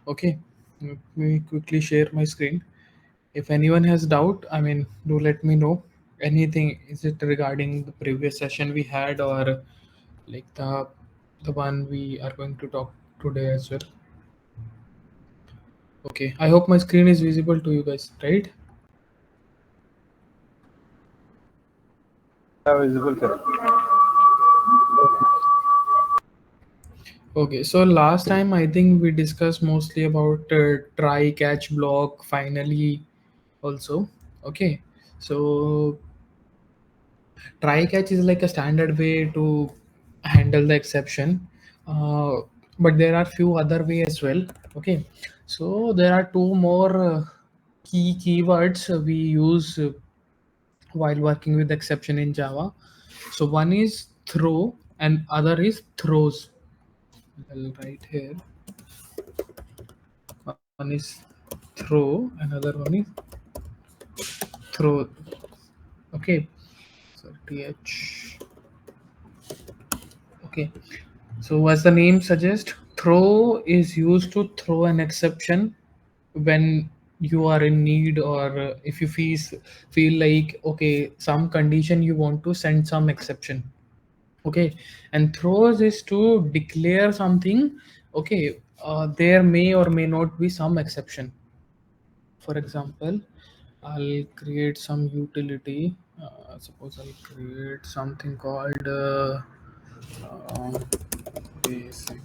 Okay, let me quickly share my screen. If anyone has doubt, I mean, do let me know. Anything, is it regarding the previous session we had, or like the one we are going to talk today as well? Okay, I hope my screen is visible to you guys, right? Yeah, visible, sir. Okay, so last time I think we discussed mostly about try, catch, block, finally also. Okay, so try catch is like a standard way to handle the exception, uh, but there are few other way as well. Okay, so there are two more key keywords we use while working with exception in Java. So one is throw and other is throws. I'll write here. One is throw, another one is throw. Okay, so th. Okay, so as the name suggests, throw is used to throw an exception when you are in need, or if you feel like, okay, some condition you want to send some exception. Okay, and throws is to declare something. Okay, there may or may not be some exception. For example, I'll create some utility. Suppose I'll create something called uh, basic.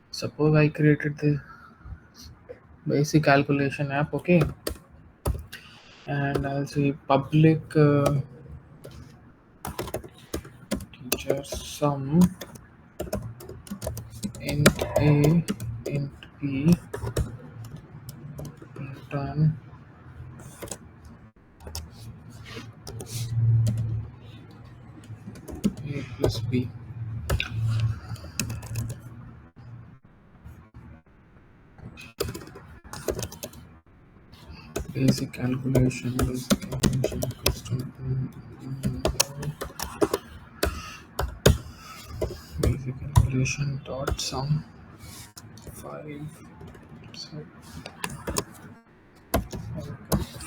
Suppose I created the basic calculation app. Okay, and I'll say public teacher sum int a int b return a plus b. Basic calculation custom basic calculation dot sum 5 so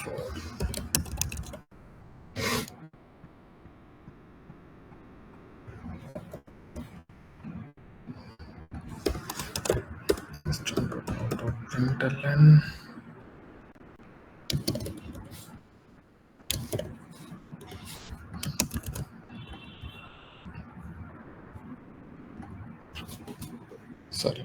4 println. Sorry,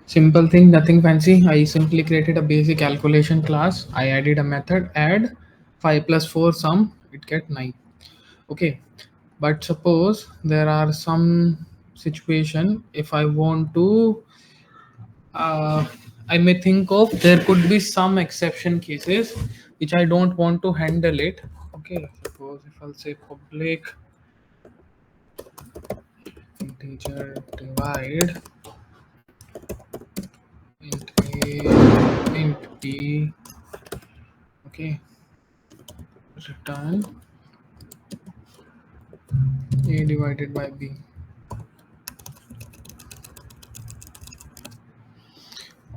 simple thing, nothing fancy. I simply created a basic calculation class. I added a method add 5 plus 4 sum, it get 9. Okay, but suppose there are some situation, if I want to uh, I may think of, there could be some exception cases which I don't want to handle it. Okay, suppose if I'll say public integer divide int a int b. Okay, return a divided by b.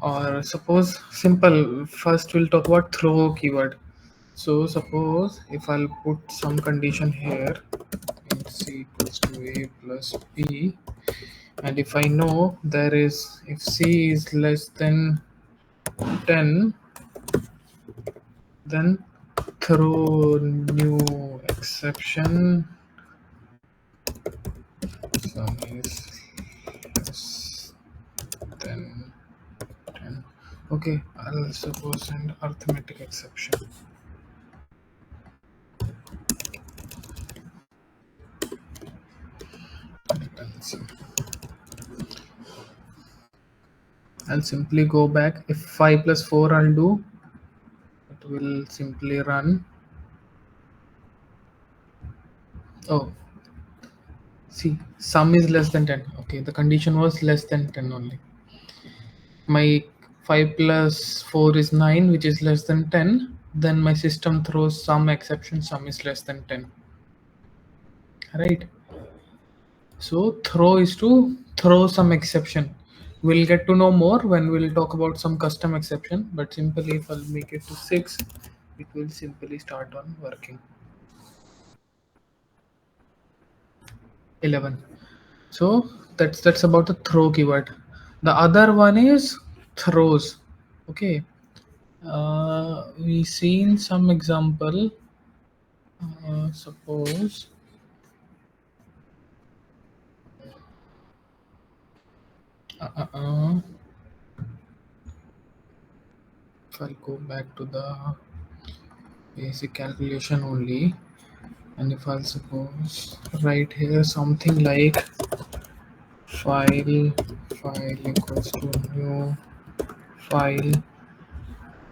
Or suppose simple, first we'll talk about throw keyword. So suppose if I'll put some condition here, int c equals to a plus b, and if I know there is, if c is less than 10, then throw new exception sum is less than 10. Okay, I'll suppose an arithmetic exception. Dependency. I'll simply go back. If 5 plus 4 I'll do, it will simply run. Oh, see, sum is less than 10. Okay, the condition was less than 10 only. My 5 plus 4 is 9, which is less than 10. then my system throws some exception, sum is less than 10, right? So throw is to throw some exception. We'll get to know more when we'll talk about some custom exception, but simply if I'll make it to 6, it will simply start on working. 11. So that's about the throw keyword. The other one is throws. Okay. We seen some example. Suppose uh, uh, uh, if I go back to the basic calculation only, and if I'll suppose right here something like file file equals to new file,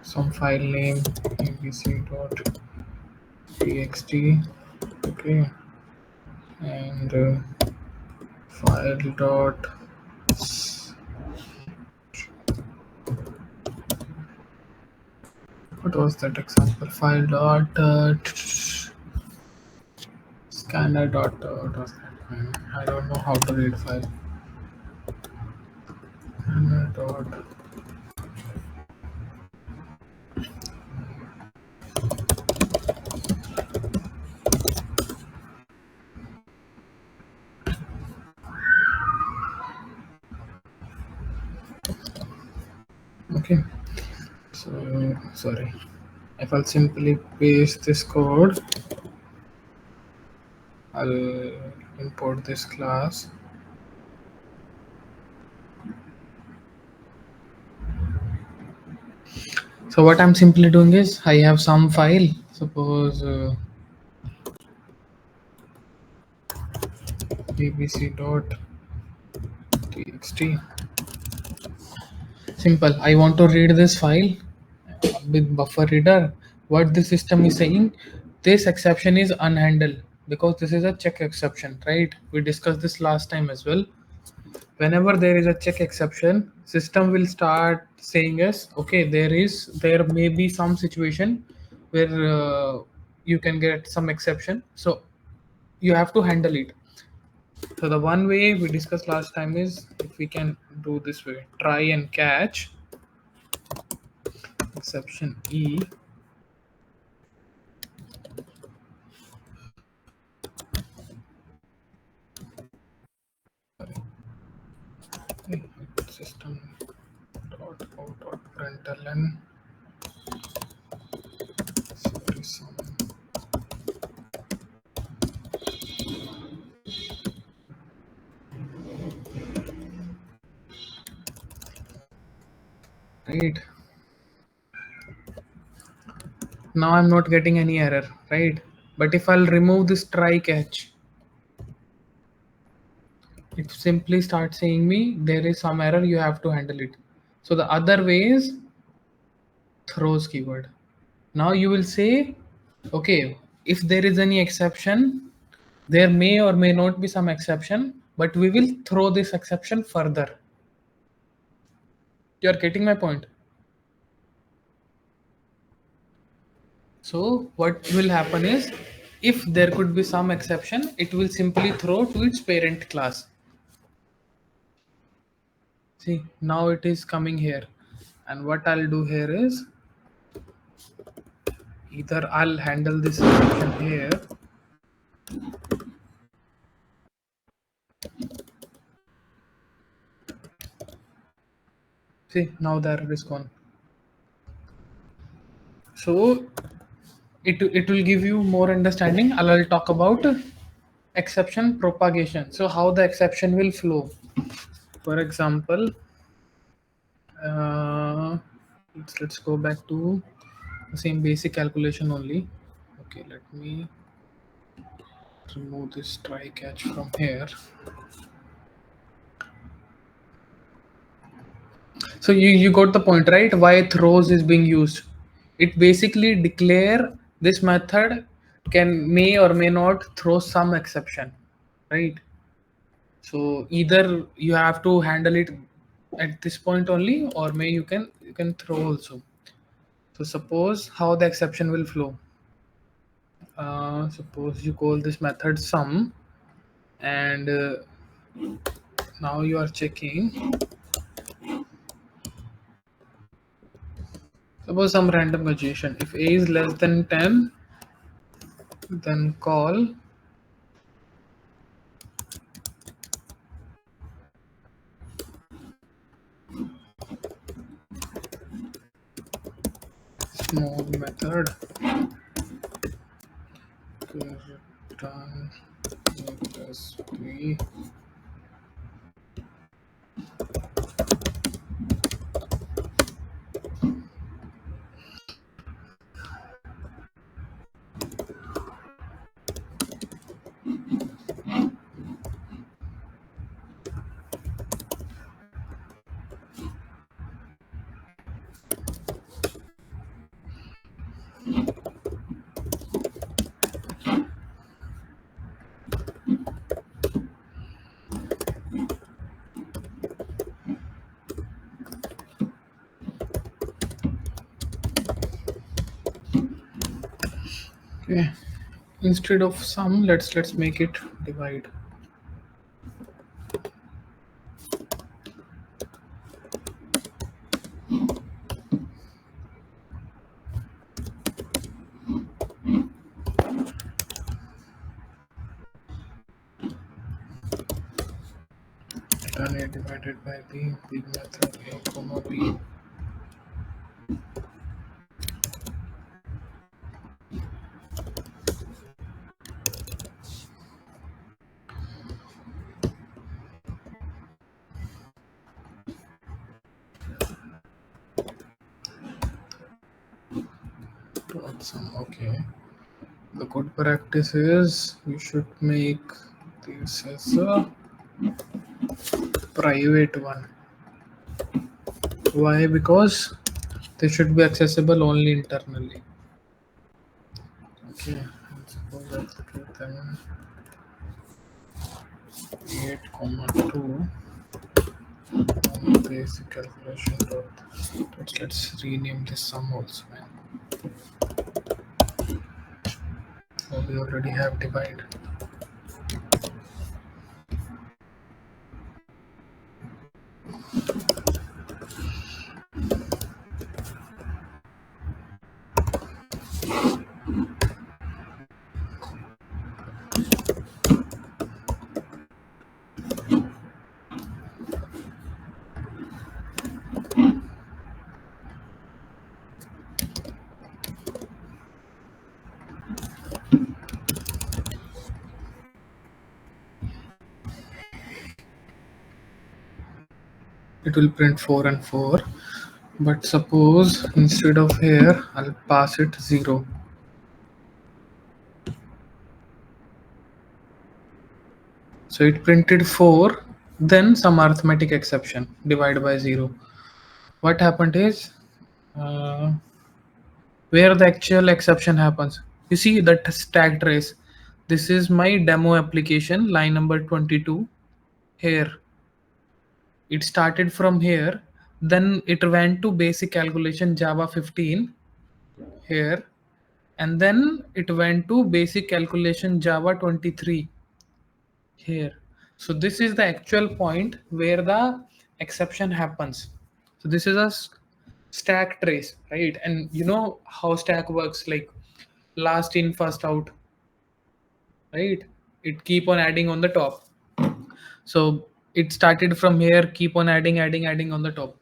some file name abc.txt, okay, and file dot, what was that example, file dot scanner dot what was that? I don't know how to read file. Scanner dot, okay. So sorry, if I'll simply paste this code, I'll import this class. So what I'm simply doing is I have some file, suppose abc.txt. Simple. I want to read this file with buffer reader. What the system is saying, this exception is unhandled because this is a check exception, right? We discussed this last time as well. Whenever there is a check exception, system will start saying us, okay, there may be some situation where you can get some exception, so you have to handle it. So the one way we discussed last time is if we can do this way, try and catch exception E. Sorry. System dot out dot println. Sorry, some. Right. Now I'm not getting any error, right? But if I'll remove this try catch, it simply starts saying me there is some error, you have to handle it. So the other way is throws keyword. Now you will say, okay, if there is any exception, there may or may not be some exception, but we will throw this exception further. You're getting my point? So what will happen is, if there could be some exception, it will simply throw to its parent class. See, now it is coming here. And what I'll do here is, either I'll handle this exception here. See, now the error is gone. So it will give you more understanding. I'll talk about exception propagation. So how the exception will flow. For example, uh, let's go back to the same basic calculation only. Okay, let me remove this try catch from here. So you got the point, right? Why throws is being used. It basically declare this method can may or may not throw some exception, right? So either you have to handle it at this point only, or may you can throw also. So suppose how the exception will flow. Suppose you call this method sum, and now you are checking. Suppose some random conjugation. If a is less than 10, then call small method to return a plus b. Okay. Instead of sum, let's make it divide. Return a divided by b. Big method a comma b. Dot sum. Okay. The good practice is you should make this as a private one. Why? Because they should be accessible only internally. Okay, suppose I put then 8 comma 2 basic calculation dot. Let's rename this sum also. Oh, we already have divide. It will print 4 and 4, but suppose instead of here I'll pass it 0. So it printed 4, then some arithmetic exception, divide by 0. What happened is, uh, where the actual exception happens, you see that stack trace. This is my demo application, line number 22. Here it started from here, then it went to basic calculation Java 15 here, and then it went to basic calculation Java 23 here. So this is the actual point where the exception happens. So this is a stack trace, right? And you know how stack works, like last in first out, right? It keep on adding on the top. So it started from here, keep on adding on the top.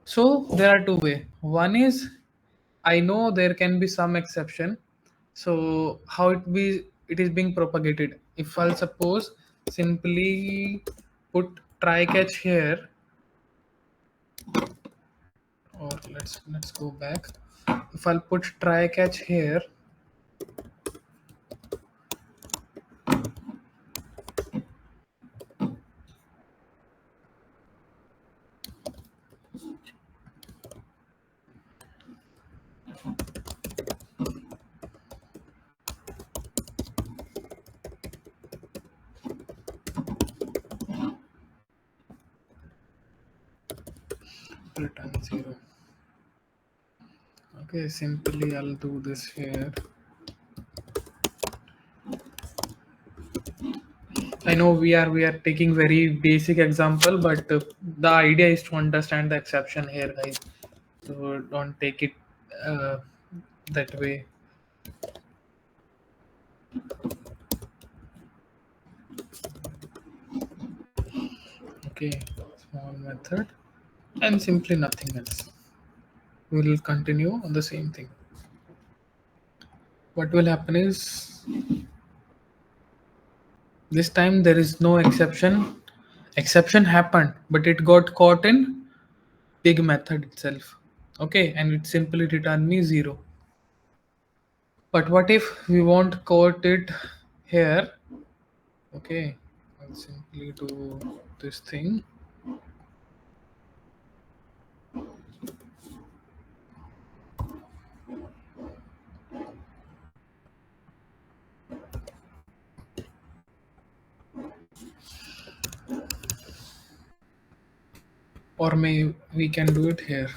So there are two way. One is, I know there can be some exception. So how it is being propagated. If I'll suppose simply put try catch here, or let's go back. If I'll put try catch here, return 0. Okay, Okay, simply I'll do this here. I know we are taking very basic example, but the idea is to understand the exception here, guys. So don't take it uh, that way. Okay, small method and simply nothing else. We will continue on the same thing. What will happen is this time there is no exception. Exception happened, but it got caught in big method itself. Okay, and it simply returned me 0. But what if we want quote it here? Okay, I'll simply do this thing. Or may we can do it here.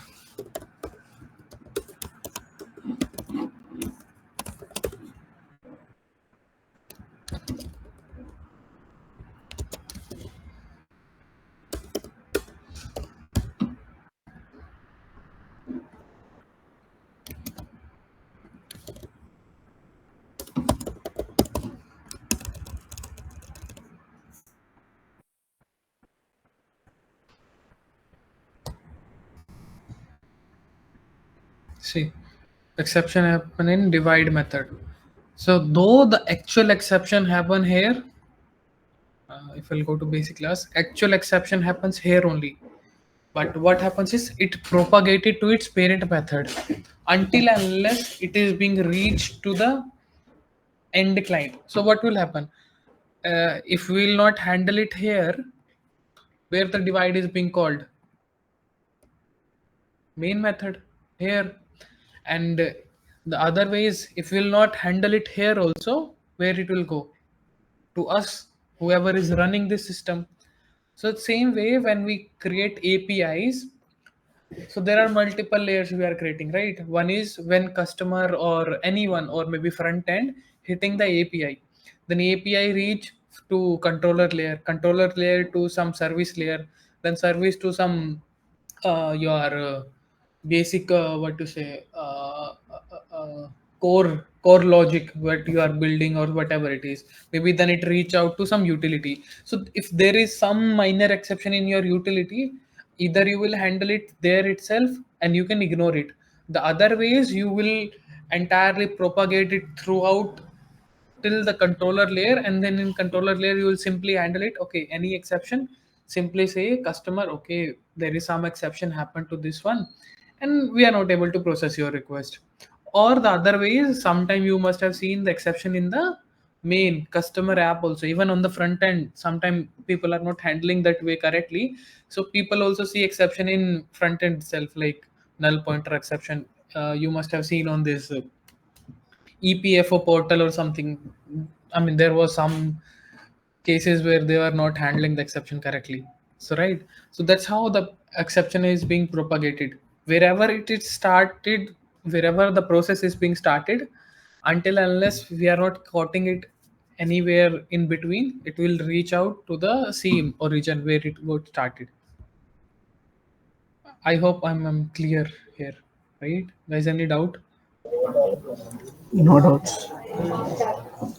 See, exception happen in divide method. So though the actual exception happen here, if I'll go to basic class, actual exception happens here only. But what happens is it propagated to its parent method until unless it is being reached to the end client. So what will happen? If we will not handle it here, where the divide is being called? Main method here. And the other way is if we will not handle it here also, where it will go? To us, whoever is running this system. So same way when we create APIs, so there are multiple layers we are creating, right? One is when customer or anyone or maybe front end hitting the API, then API reach to controller layer to some service layer, then service to some your basic what to say core logic what you are building or whatever it is. Maybe then it reach out to some utility. So if there is some minor exception in your utility, either you will handle it there itself and you can ignore it. The other ways you will entirely propagate it throughout till the controller layer, and then in controller layer you will simply handle it. Okay, any exception, simply say customer, okay, there is some exception happened to this one and we are not able to process your request. Or the other way is sometime you must have seen the exception in the main customer app also. Even on the front end sometime people are not handling that way correctly, so people also see exception in front end itself, like null pointer exception. You must have seen on this EPFO portal or something. I mean, there was some cases where they were not handling the exception correctly. So right. So that's how the exception is being propagated. Wherever it is started, wherever the process is being started, until unless we are not cutting it anywhere in between, it will reach out to the same origin where it got started. I hope I'm clear here, right? Guys, any doubt? No doubts.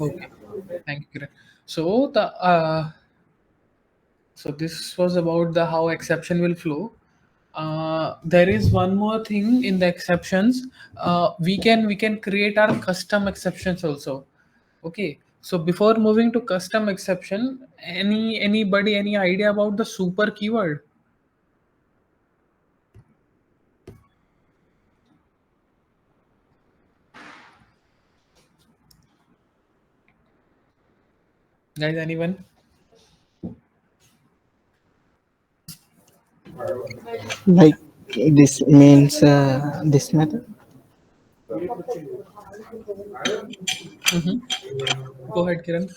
Okay, thank you. Kiran. So this was about the how exception will flow. There is one more thing in the exceptions. We can create our custom exceptions also. Okay. So before moving to custom exception, anybody any idea about the super keyword? Guys, anyone? Like this means this method. Mm-hmm. Go ahead, Kiran.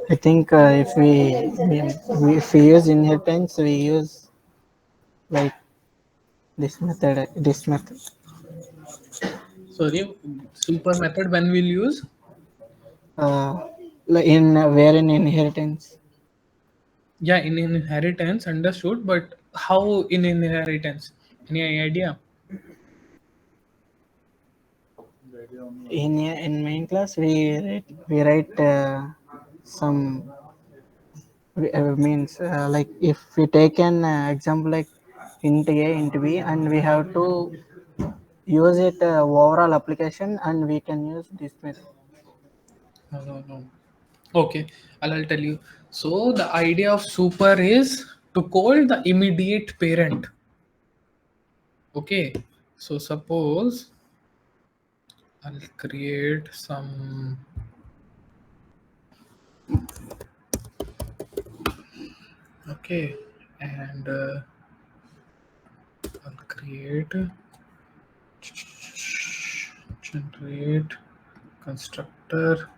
I think if if we use inheritance, we use like this method. This method. Sorry, super method when we'll use. Uh, in where in inheritance. Yeah, in inheritance, understood, but how in inheritance? Any idea? In main class we write some means like if we take an example like int a int b and we have to use it overall application and we can use this method. No, no, no. Okay, I'll tell you. So the idea of super is to call the immediate parent. Okay, so suppose I'll create some. Okay, and I'll create generate constructor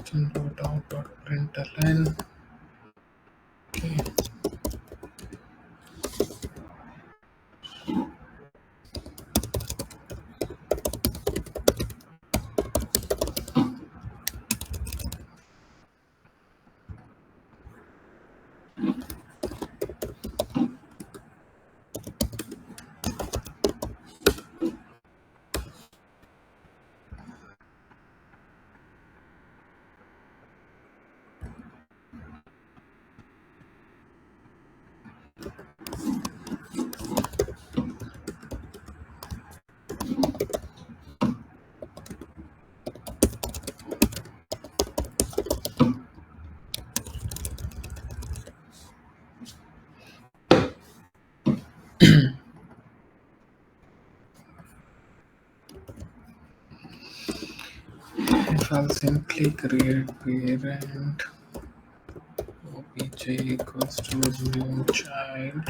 generate out.println. Okay, if I'll simply create parent obj equals to new child,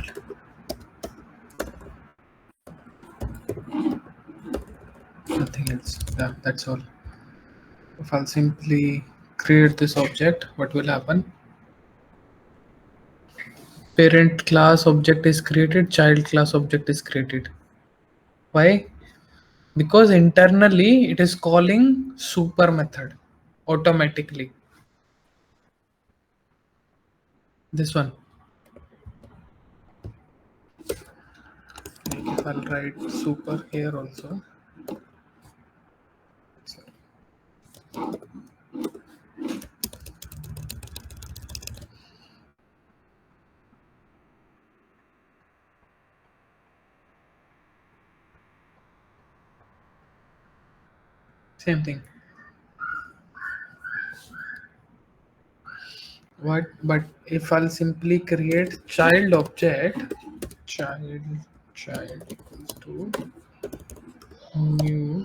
nothing else. Yeah, that's all. If I'll simply create this object, what will happen? Parent class object is created, child class object is created. Why? Because internally it is calling super method automatically. This one. If I'll write super here also. Same thing. What? But if I'll simply create child object, child child equals to new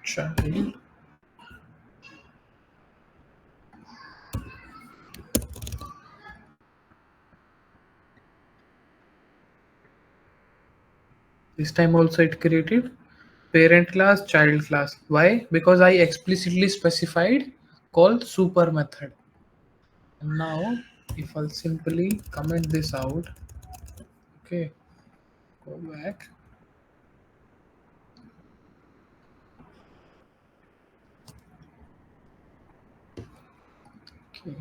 child. This time also it created parent class, child class. Why? Because I explicitly specified called super method. And now if I'll simply comment this out, okay, go back. Okay.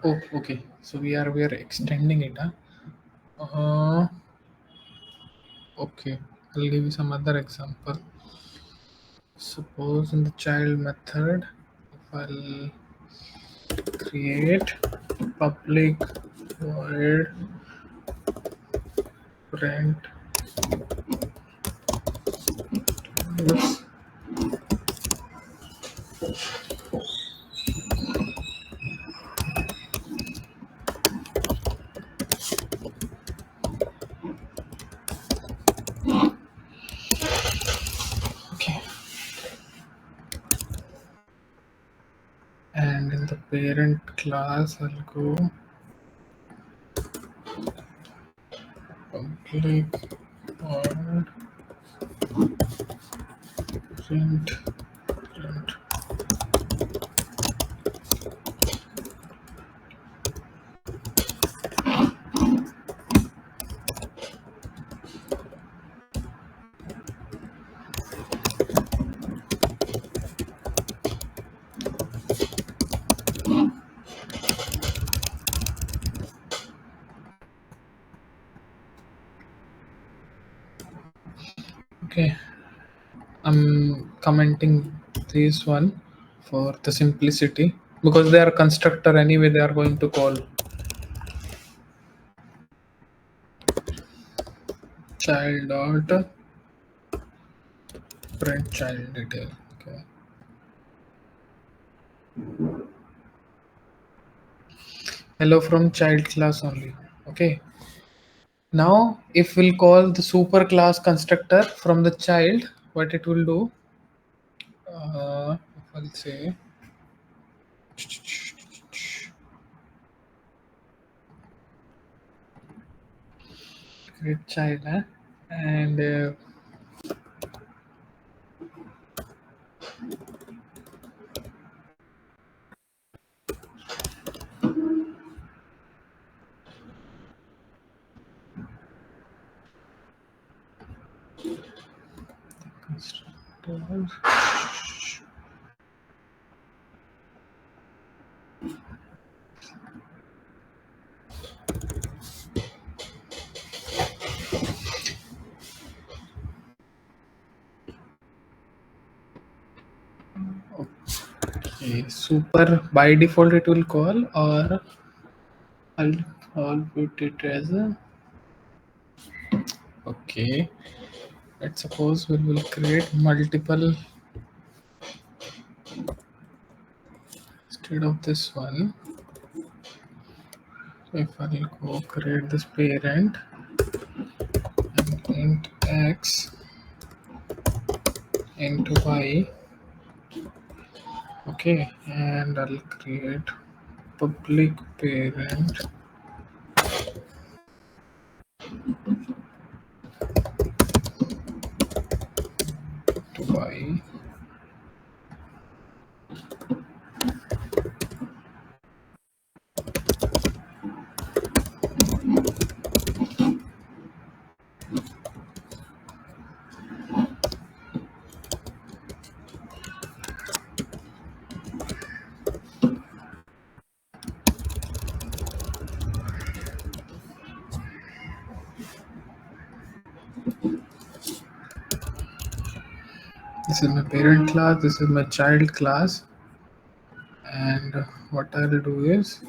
Oh, okay. So we are extending it, huh? Okay. I'll give you some other example. Suppose in the child method, if I'll create public void print this. Okay. And in the parent class, I'll go public void print. I'm commenting this one for the simplicity, because they are constructor anyway, they are going to call child dot print child detail. Okay. Hello from child class only. Okay. Now, if we'll call the super class constructor from the child, what it will do? If I'll say create child, and constructor. Okay, super by default it will call, or I'll put it as a, okay. Let's suppose we will create multiple instead of this one. So if I'll go create this parent and int x into y, okay, and I'll create public parent to y. This is my parent class, this is my child class, and what I'll do is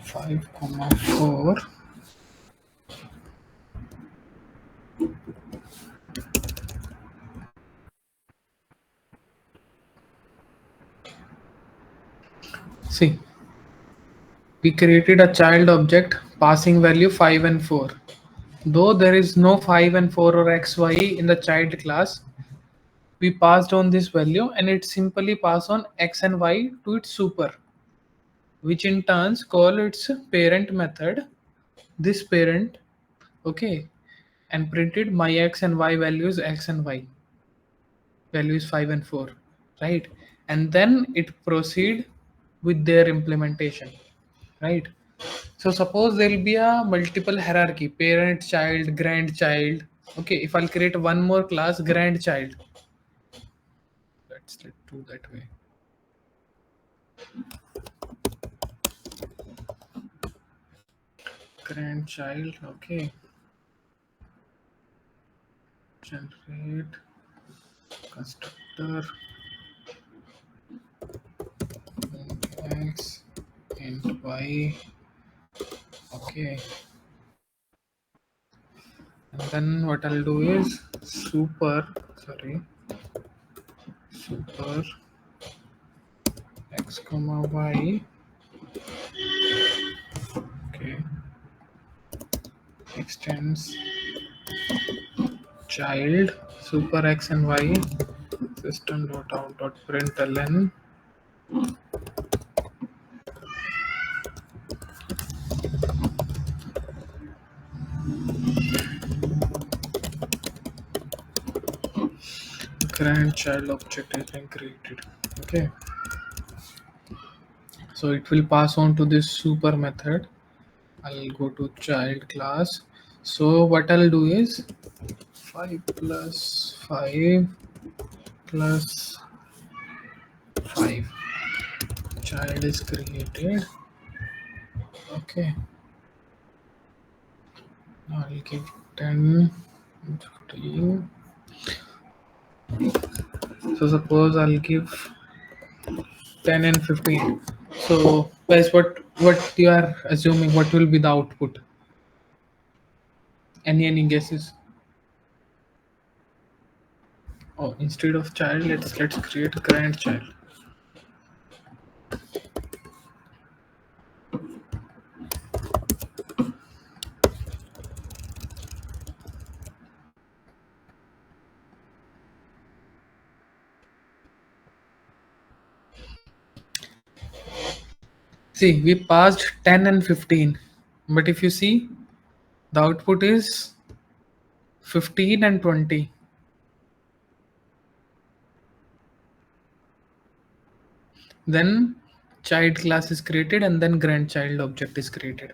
5, 4. See, we created a child object passing value 5 and 4. Though there is no 5 and 4 or xy in the child class, we passed on this value and it simply pass on x and y to its super, which in turns call its parent method, this parent, okay, and printed my x and y values, x and y values 5 and 4, right? And then it proceed with their implementation, right? So suppose there will be a multiple hierarchy, parent, child, grandchild. Okay, if I'll create one more class, grandchild, let's do that way. Grandchild, okay, generate constructor int x int y, okay, and then what I'll do is super x comma y, okay, extends child super x and y system dot out dot println grandchild object has been created. Okay, so it will pass on to this super method I'll go to child class. So what I'll do is 5 plus 5 plus 5. Child is created. Okay. Now I'll give 10, 15. So suppose I'll give 10 and 15. So guys, what you are assuming, what will be the output? Any guesses? Oh, instead of child, let's create grandchild. See, we passed 10 and 15, but if you see, the output is 15 and 20. Then child class is created and then grandchild object is created.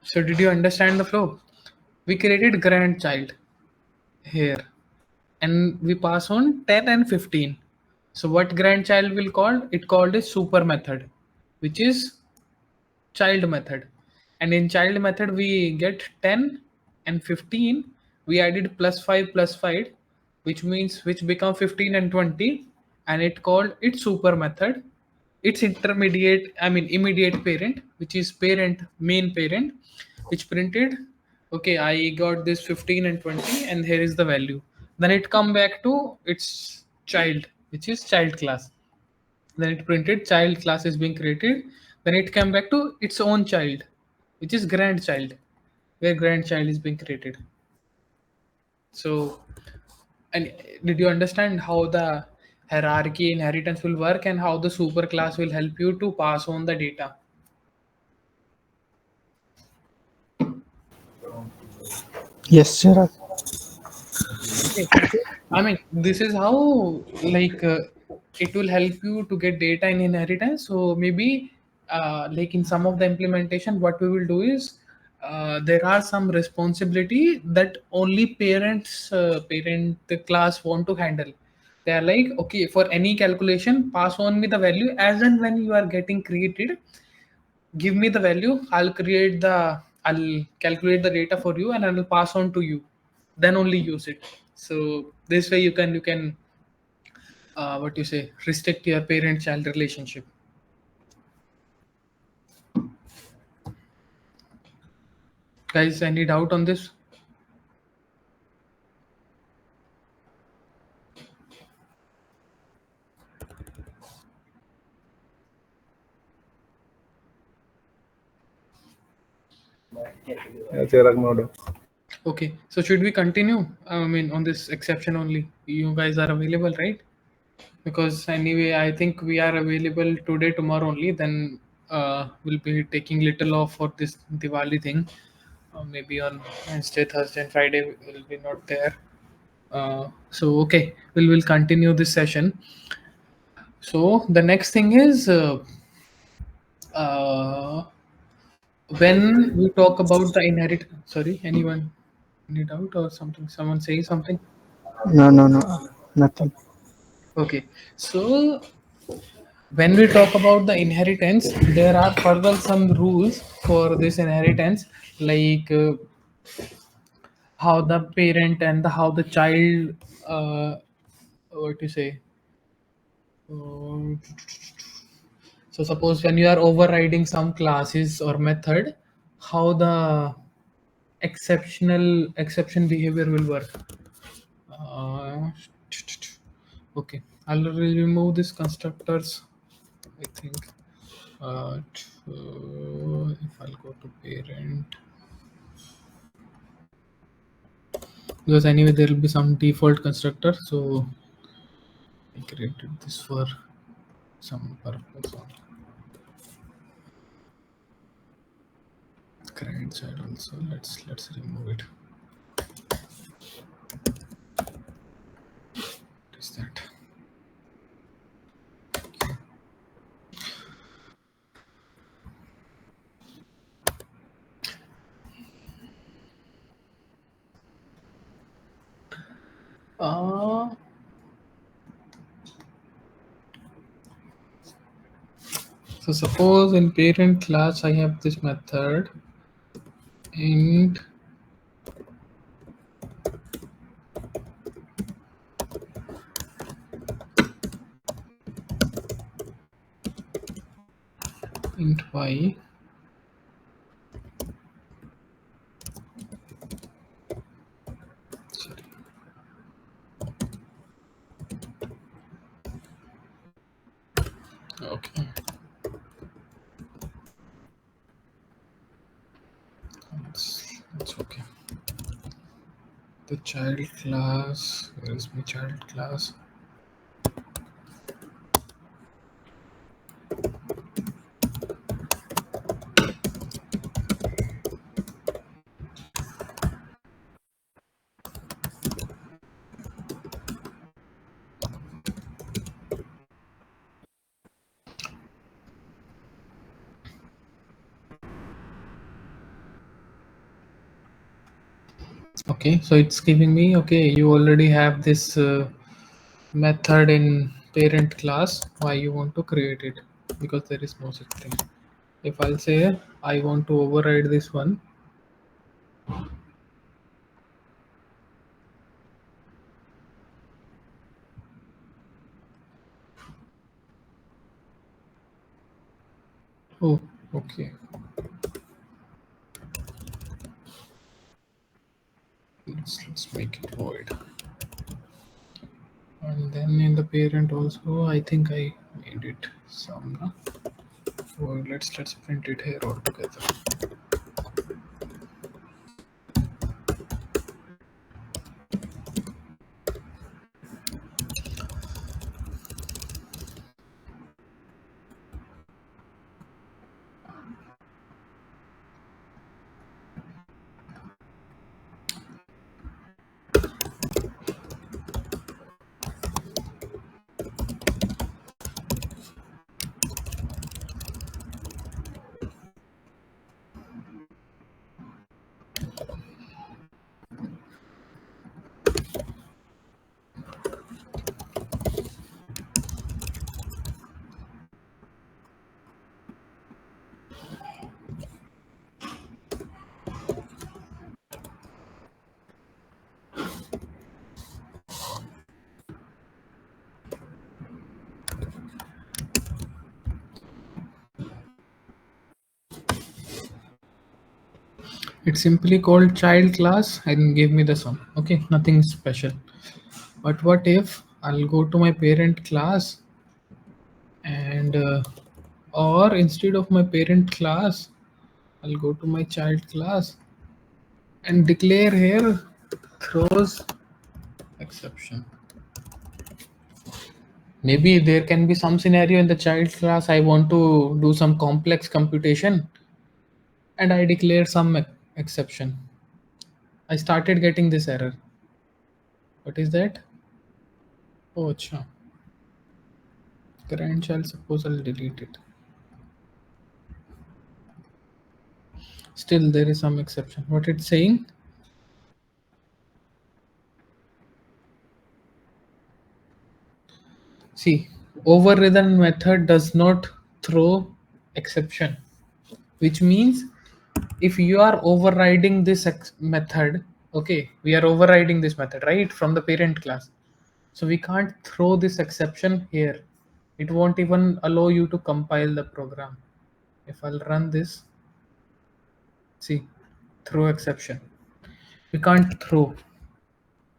So did you understand the flow? We created grandchild here and we pass on 10 and 15. So what grandchild will call? It called a super method, which is child method. And in child method we get 10 and 15. We added plus 5, which means which become 15 and 20, and it called its super method. Its intermediate, I mean immediate parent, which is parent, main parent, which printed, okay, I got this 15 and 20 and here is the value. Then it come back to its child, which is child class. Then it printed child class is being created. Then it came back to its own child, which is grandchild, where grandchild is being created. So, and did you understand how the hierarchy inheritance will work and how the super class will help you to pass on the data? Yes, Chirag. Okay. I mean, this is how like it will help you to get data in inheritance. So maybe like in some of the implementation, what we will do is there are some responsibility that only parent the class want to handle. They are like, okay, for any calculation, pass on me the value as and when you are getting created, give me the value, I'll calculate the data for you and I will pass on to you, then only use it. So this way you can what you say, restrict your parent child relationship. Guys, any doubt on this? Yeah, Chirag, no doubt. Okay, so should we continue, I mean, on this exception only? You guys are available, right? Because anyway, I think we are available today, tomorrow only. Then we'll be taking little off for this Diwali thing. Maybe on Wednesday, Thursday, and Friday will be not there. So okay, we'll continue this session. So the next thing is uh, when we talk about the inherit. Sorry, anyone? Any doubt or something? Someone say something? No, no, no, nothing. Okay, so when we talk about the inheritance, there are further some rules for this inheritance, like how the parent and how the child, what to say. Um, so suppose when you are overriding some classes or method, how the exception behavior will work. Uh, okay, I'll remove these constructors. I think. If I'll go to parent, because anyway there will be some default constructor, so I created this for some purpose. Current side also. Let's remove it. What is that? So suppose in parent class I have this method int y. Sorry. Okay. That's okay. The child class. Where is my child class? Okay, so it's giving me, okay, you already have this method in parent class. Why you want to create it? Because there is no such thing. If I'll say I want to override this one, oh, okay, let's make it void. And then in the parent also, I think I made it some. No? Void. Let's print it here altogether. It's simply called child class and give me the sum. Okay, nothing special. But what if I'll go to my parent class and or instead of my parent class, I'll go to my child class and declare here throws exception. Maybe there can be some scenario in the child class I want to do some complex computation and I declare some exception. I started getting this error. What is that? Oh, acha. Grandchild, suppose I'll delete it. Still, there is some exception. What it's saying? See, overridden method does not throw exception, which means if you are overriding this method, okay, we are overriding this method, right, from the parent class. So we can't throw this exception here. It won't even allow you to compile the program. If I'll run this, see, throw exception. We can't throw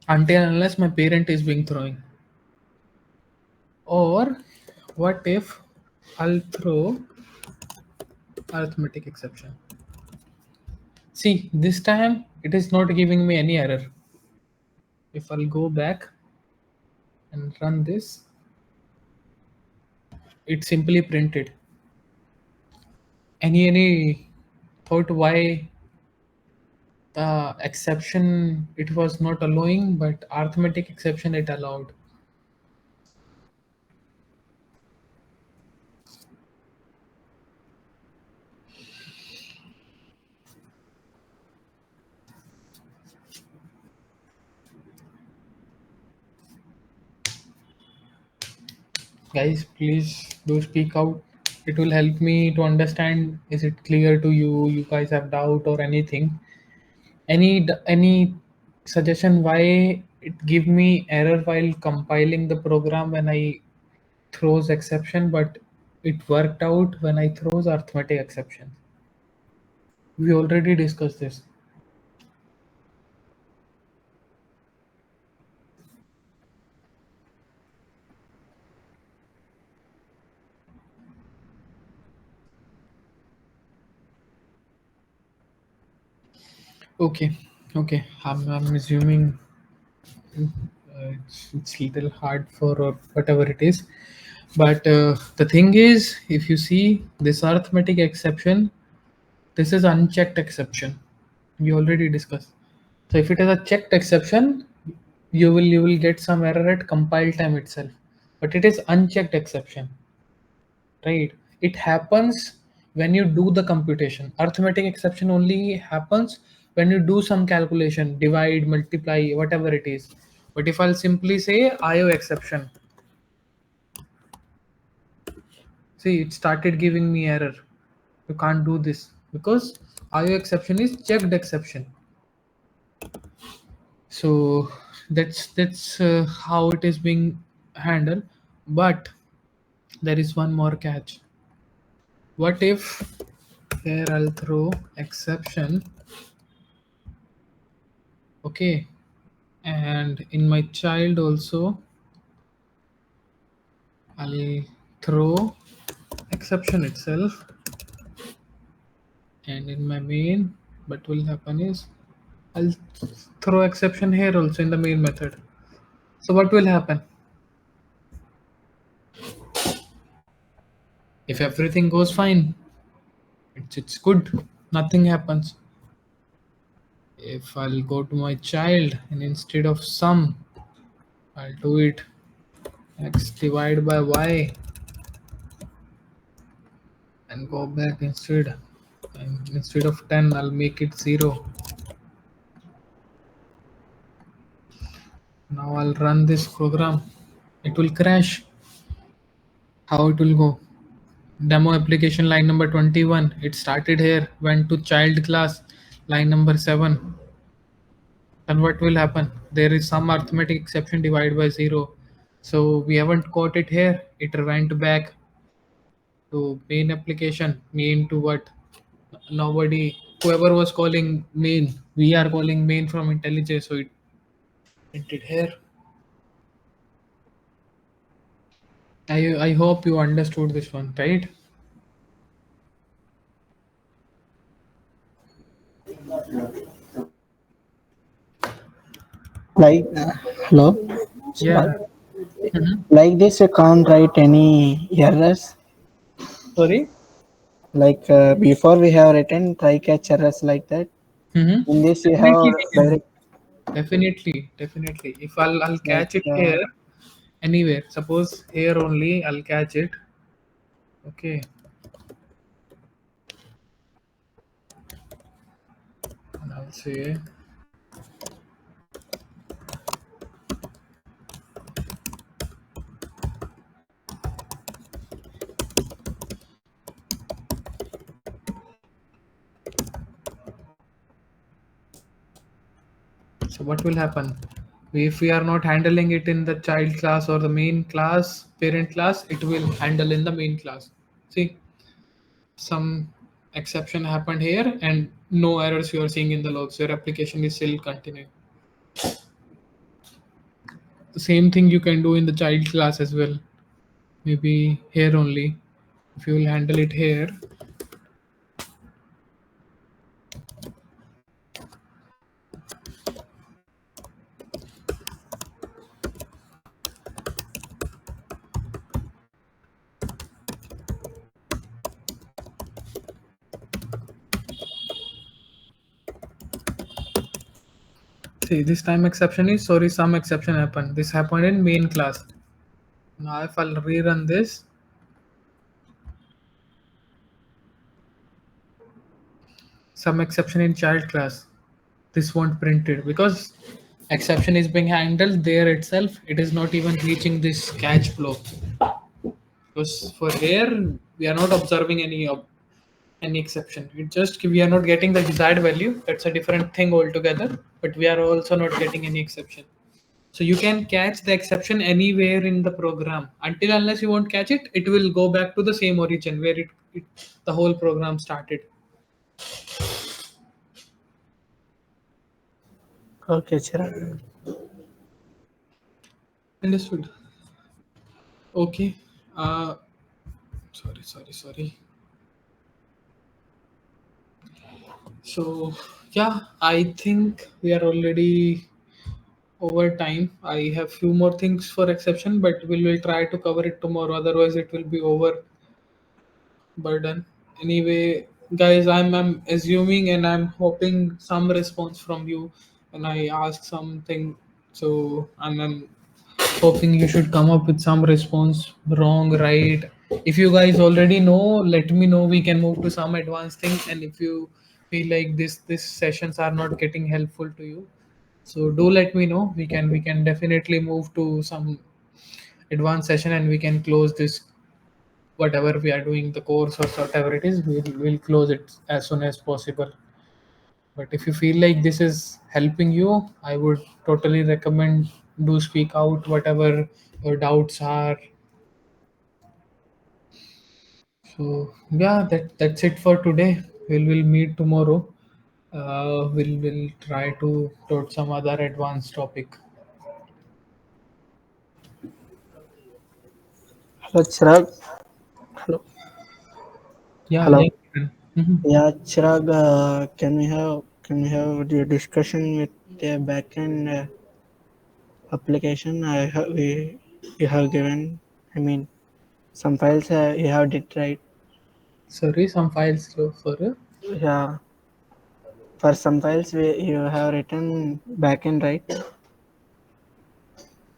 until unless my parent is being throwing. Or what if I'll throw arithmetic exception? See, this time it is not giving me any error. If I'll go back and run this, it simply printed. Any thought why the exception it was not allowing, but arithmetic exception it allowed? Guys, please do speak out. It will help me to understand, is it clear to you? You guys have doubt or anything? Any suggestion why it give me error while compiling the program when I throws exception, but it worked out when I throws arithmetic exception? We already discussed this. Okay, okay. I'm assuming it's little hard for whatever it is. But the thing is, if you see this arithmetic exception, this is unchecked exception. We already discussed. So if it is a checked exception, you will get some error at compile time itself. But it is unchecked exception, right? It happens when you do the computation. Arithmetic exception only happens when you do some calculation, divide, multiply, whatever it is. But if I'll simply say IO exception, see, it started giving me error. You can't do this because IO exception is checked exception. So that's how it is being handled. But there is one more catch. What if here I'll throw exception, okay, and in my child also I'll throw exception itself, and in my main, what will happen is I'll throw exception here also in the main method. So what will happen? If everything goes fine, it's good, nothing happens. If I'll go to my child and instead of sum, I'll do it x divided by y and go back instead. And instead of 10, I'll make it 0. Now I'll run this program. It will crash. How it will go? Demo application line number 21. It started here, went to child class, line number 7. And what will happen? There is some arithmetic exception divided by 0. So we haven't got it here. It went back to main application. Main to what? Nobody, whoever was calling main, we are calling main from IntelliJ, so it printed here. I hope you understood this one, right? Like, hello. Yeah. Like this, you can't write any errors. Sorry. Like before, we have written try catch errors like that. In this, you have Definitely, we can do. direct. Definitely. If I'll Like, catch it here, anywhere. Suppose here only, I'll catch it. Okay. And I'll say so what will happen? If we are not handling it in the child class or the main class, parent class, it will handle in the main class. See, some exception happened here and no errors you are seeing in the logs. Your application is still continuing. The same thing you can do in the child class as well. Maybe here only. If you will handle it here, see, this time exception is, sorry, some exception happened. This happened in main class. Now if I'll rerun this, some exception in child class, this won't print it because exception is being handled there itself. It is not even reaching this catch flow. because for here we are not observing any exception. It just we are not getting the desired value. That's a different thing altogether. But we are also not getting any exception. So you can catch the exception anywhere in the program. Until unless you won't catch it, it will go back to the same origin where it the whole program started. Okay, Chirag. Understood. Okay. Uh, sorry. So yeah, I think we are already over time. I have few more things for exception, but we will try to cover it tomorrow. Otherwise, it will be overburden. Anyway, guys, I'm assuming and I'm hoping some response from you when I ask something. So I'm hoping you should come up with some response, wrong, right. If you guys already know, let me know. We can move to some advanced things. And if you feel like this sessions are not getting helpful to you, so do let me know. We can definitely move to some advanced session and we can close this whatever we are doing, the course or whatever it is. We'll close it as soon as possible. But if you feel like this is helping you, I would totally recommend do speak out whatever your doubts are. So yeah, that's it for today. We'll meet tomorrow. We'll try to towards some other advanced topic. Hello, Chirag. Hello. Yeah, Hello. yeah. Mhm. Yeah, Chirag. Can we have the discussion with the backend application? You have given. I mean, some files you have did right. Sorry, some files for Yeah. For some files you have written backend right.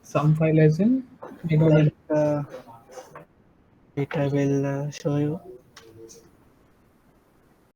some file as in I don't Like know. wait, I will show you.